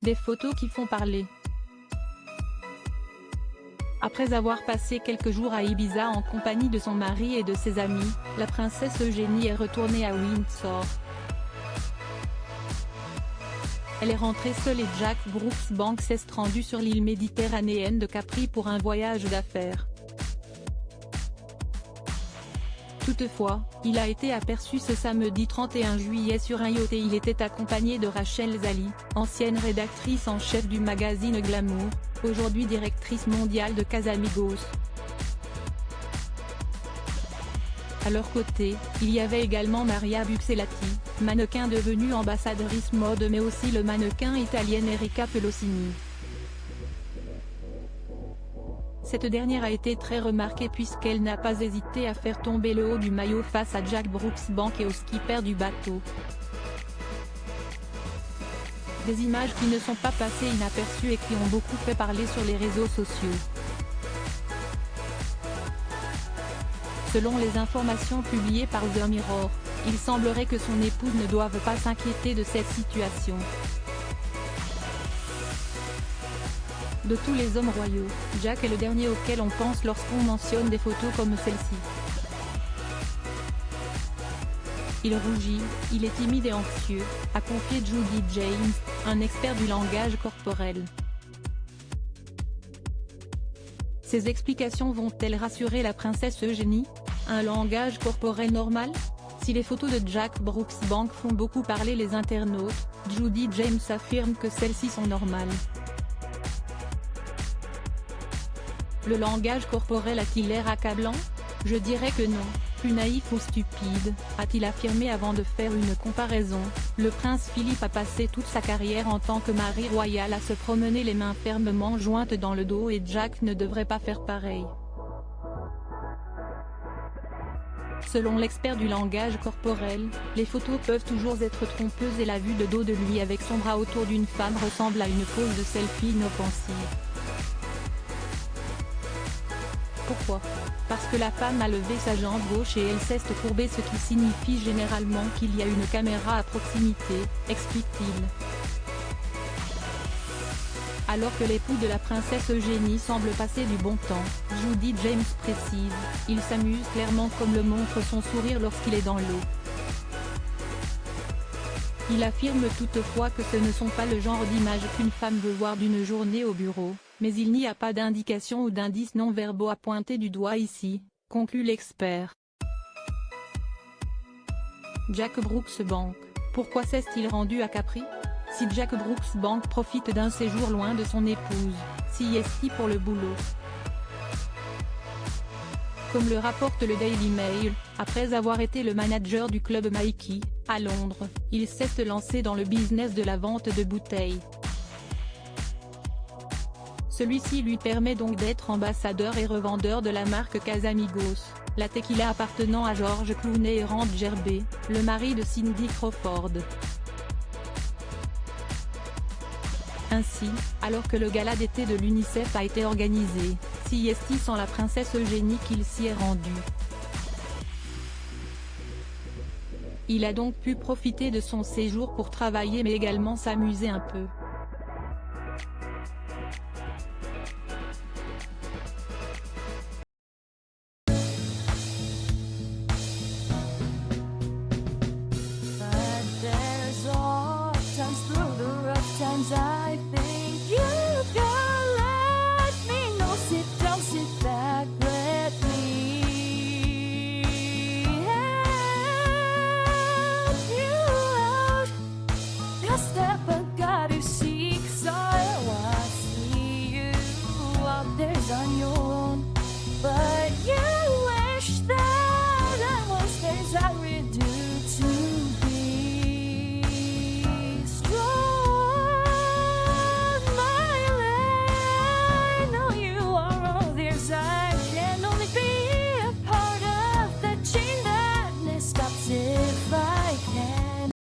Des photos qui font parler. Après avoir passé quelques jours à Ibiza en compagnie de son mari et de ses amis, la princesse Eugénie est retournée à Windsor. Elle est rentrée seule et Jack Brooksbank s'est rendu sur l'île méditerranéenne de Capri pour un voyage d'affaires. Toutefois, il a été aperçu ce samedi 31 juillet sur un yacht et il était accompagné de Rachel Zali, ancienne rédactrice en chef du magazine Glamour, aujourd'hui directrice mondiale de Casamigos. À leur côté, il y avait également Maria Buccellati, mannequin devenue ambassadrice mode mais aussi le mannequin italienne Erika Pelosini. Cette dernière a été très remarquée puisqu'elle n'a pas hésité à faire tomber le haut du maillot face à Jack Brooksbank et au skipper du bateau. Des images qui ne sont pas passées inaperçues et qui ont beaucoup fait parler sur les réseaux sociaux. Selon les informations publiées par The Mirror, il semblerait que son épouse ne doive pas s'inquiéter de cette situation. De tous les hommes royaux, Jack est le dernier auquel on pense lorsqu'on mentionne des photos comme celle-ci. Il rougit, il est timide et anxieux, a confié Judy James, un expert du langage corporel. Ces explications vont-elles rassurer la princesse Eugénie? Un langage corporel normal? Si les photos de Jack Brooksbank font beaucoup parler les internautes, Judy James affirme que celles-ci sont normales. Le langage corporel a-t-il l'air accablant? Je dirais que non, plus naïf ou stupide, a-t-il affirmé avant de faire une comparaison. Le prince Philippe a passé toute sa carrière en tant que mari royal à se promener les mains fermement jointes dans le dos et Jack ne devrait pas faire pareil. Selon l'expert du langage corporel, les photos peuvent toujours être trompeuses et la vue de dos de lui avec son bras autour d'une femme ressemble à une pose de selfie inoffensive. Pourquoi? Parce que la femme a levé sa jambe gauche et elle s'est courbée, ce qui signifie généralement qu'il y a une caméra à proximité, explique-t-il. Alors que l'époux de la princesse Eugénie semble passer du bon temps, Judy James précise, il s'amuse clairement comme le montre son sourire lorsqu'il est dans l'eau. Il affirme toutefois que ce ne sont pas le genre d'images qu'une femme veut voir d'une journée au bureau, mais il n'y a pas d'indication ou d'indices non-verbaux à pointer du doigt ici, conclut l'expert. Jack Brooksbank, pourquoi s'est-il rendu à Capri? Si Jack Brooksbank profite d'un séjour loin de son épouse, s'y est-il pour le boulot? Comme le rapporte le Daily Mail, après avoir été le manager du club Mikey, à Londres, il s'est lancé dans le business de la vente de bouteilles. Celui-ci lui permet donc d'être ambassadeur et revendeur de la marque Casamigos, la tequila appartenant à George Clooney et Rand Gerbet, le mari de Cindy Crawford. Ainsi, alors que le gala d'été de l'UNICEF a été organisé, s'y est-il sans la princesse Eugénie qu'il s'y est rendu. Il a donc pu profiter de son séjour pour travailler mais également s'amuser un peu.